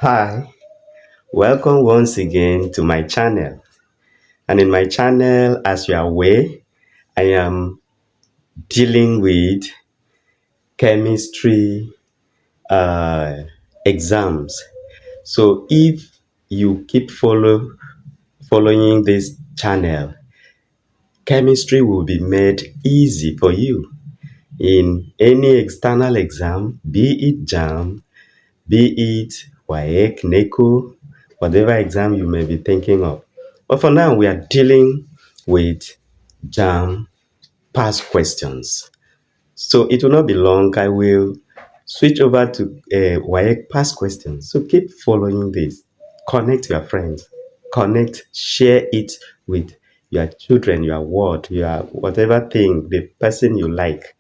Hi, welcome once again to my channel. And in my channel, as you are aware, I am dealing with chemistry uh, exams. So if you keep following this channel, chemistry will be made easy for you in any external exam, be it Jamb, be it WAEC, NECO, whatever exam you may be thinking of. But for now, we are dealing with JAM past questions. So it will not be long. I will switch over to WAEC past questions. So keep following this. Connect your friends. Connect, share it with your children, your ward, your whatever thing, the person you like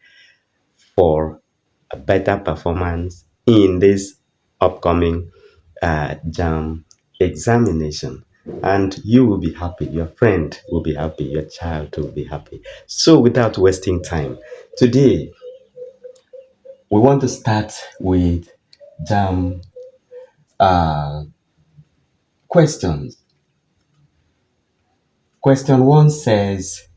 for a better performance in this upcoming JAM examination. And you will be happy, your friend will be happy, your child will be happy. So, without wasting time, today we want to start with JAM questions. Question one says,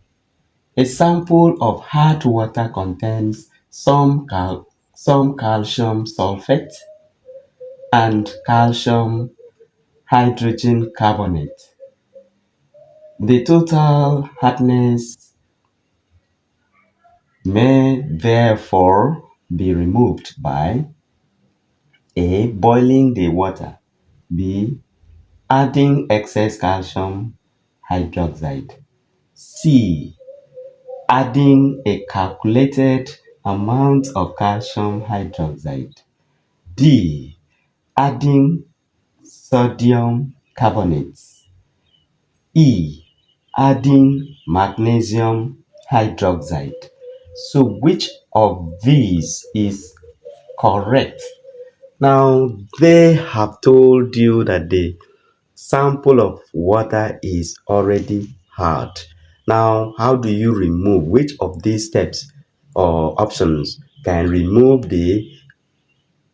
a sample of hard water contains some calcium sulfate and calcium hydrogen carbonate. The total hardness may therefore be removed by A. Boiling the water, B. Adding excess calcium hydroxide, C. Adding a calculated amount of calcium hydroxide, D. Adding sodium carbonate, E. Adding magnesium hydroxide. So which of these is correct? Now, they have told you that the sample of water is already hard. Now, how do you remove which of these steps or options can remove the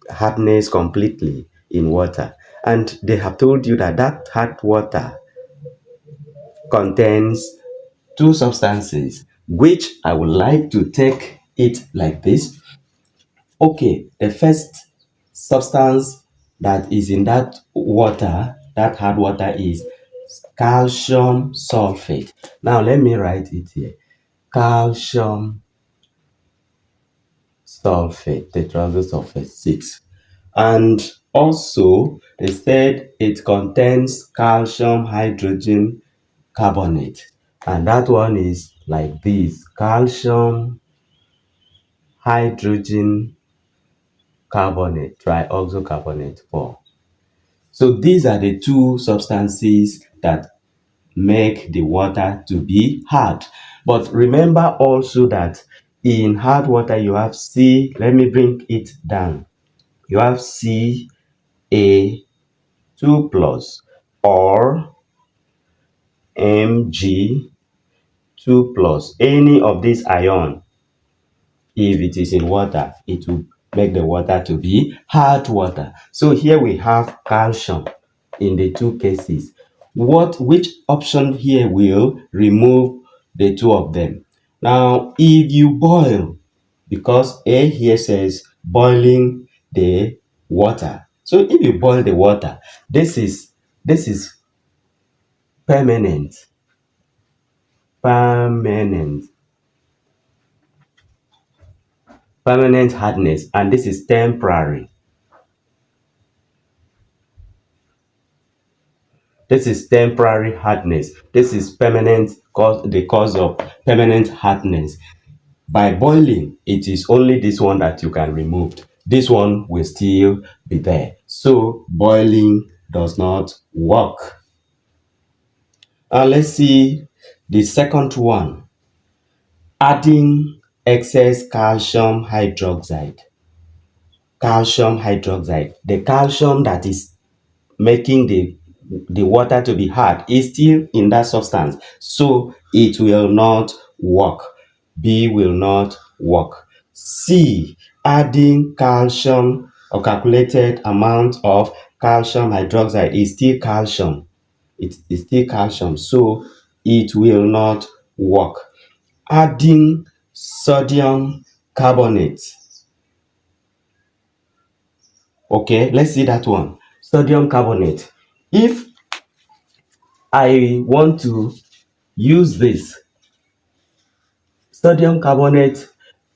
hardness completely in water? And they have told you that that hard water contains two substances, which I would like to take it like this. Okay, the first substance that is in that water, that hard water, is calcium sulfate. Now let me write it here. Calcium sulfate, tetraoxosulfate 6. And also they said it contains calcium hydrogen carbonate. And that one is like this: calcium hydrogen carbonate, trioxocarbonate 4. So these are the two substances that make the water to be hard. But remember also that in hard water you have C, let me bring it down. You have Ca2 plus or Mg2 plus. Any of these ion, if it is in water, it will make the water to be hard water. So here we have calcium in the two cases. Which option here will remove the two of them? Now, if you boil, because A here says boiling the water. So if you boil the water, this is permanent. Permanent. Permanent hardness, and this is temporary. This is temporary hardness. This is permanent, the cause of permanent hardness. By boiling, it is only this one that you can remove. This one will still be there. So boiling does not work. And let's see the second one. Adding excess calcium hydroxide. Calcium hydroxide. The calcium that is making the water to be hard is still in that substance, so it will not work. B will not work. C, adding calcium or calculated amount of calcium hydroxide is still calcium. It is still calcium, so it will not work. Adding sodium carbonate. Okay, let's see that one. Sodium carbonate. If I want to use this sodium carbonate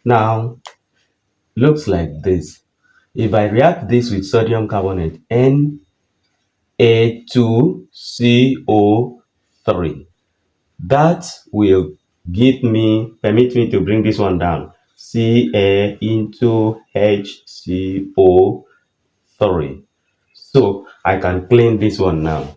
now, looks like this. If I react this with sodium carbonate, Na2CO3, that will permit me to bring this one down. Ca into HCO3. So I can clean this one now.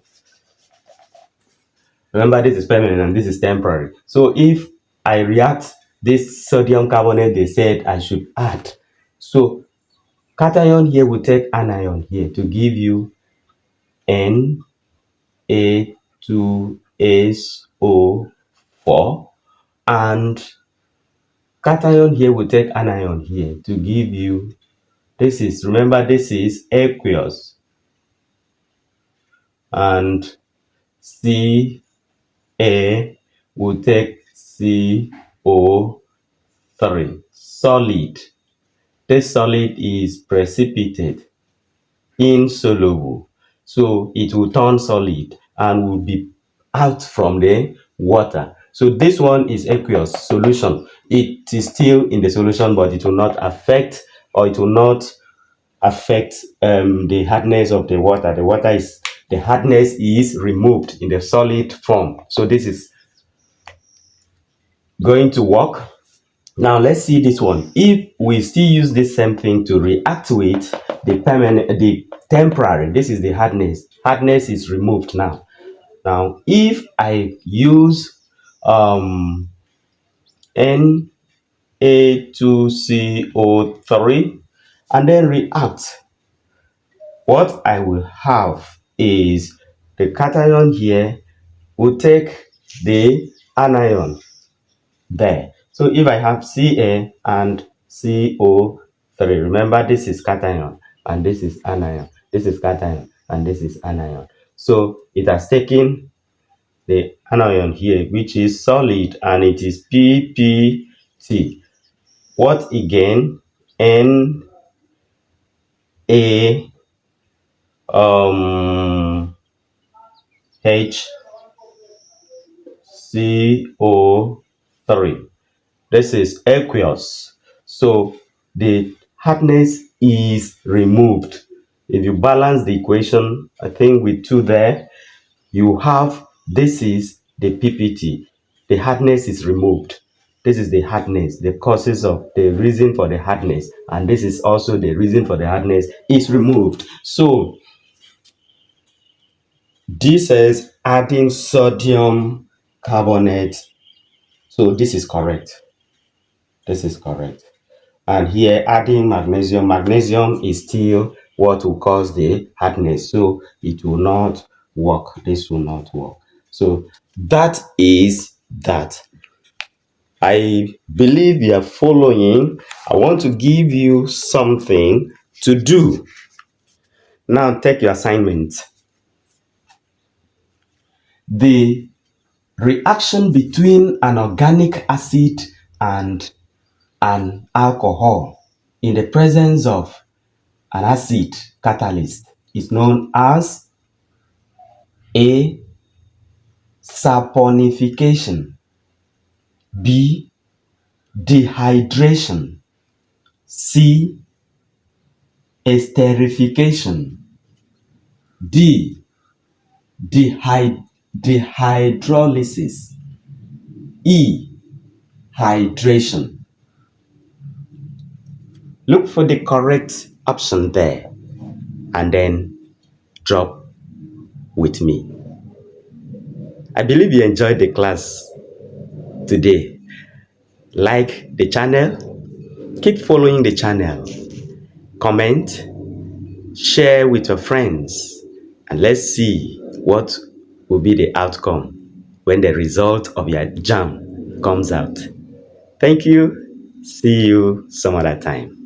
Remember, this is permanent and this is temporary. So if I react this sodium carbonate, they said I should add. So cation here will take anion here to give you Na2SO4, and cation here will take anion here to give you, this is, remember, this is aqueous, and Ca will take CO3, solid. This solid is precipitate, insoluble, so it will turn solid and will be out from the water. So this one is aqueous solution. It is still in the solution, but it will not affect, or it will not affect the hardness of the water. The hardness is removed in the solid form. So this is going to work. Now let's see this one. If we still use this same thing to react with the temporary, this is the hardness. Hardness is removed now. Now, if I use Na2CO3 and then react, what I will have is the cation here will take the anion there. So if I have Ca and CO3, remember this is cation and this is anion. This is cation and this is anion. So it has taken the anion here, which is solid, and it is PPT. What again? Na HCO3. This is aqueous. So the hardness is removed. If you balance the equation, I think with 2 there, you have, this is the PPT. The hardness is removed. This is the hardness, the causes of the reason for the hardness, and this is also the reason for the hardness is removed. So this is adding sodium carbonate. So this is correct. This is correct. And here adding magnesium. Magnesium is still what will cause the hardness. So it will not work. This will not work. So that is that. I believe you are following. I want to give you something to do. Now take your assignment. The reaction between an organic acid and an alcohol in the presence of an acid catalyst is known as A. Saponification, B. Dehydration, C. Esterification, D. Dehydrolysis, E. Hydration. Look for the correct option there and then drop with me. I believe you enjoyed the class today. Like the channel, keep following the channel, comment, share with your friends, and let's see what will be the outcome when the result of your Jamb comes out. Thank you. See you some other time.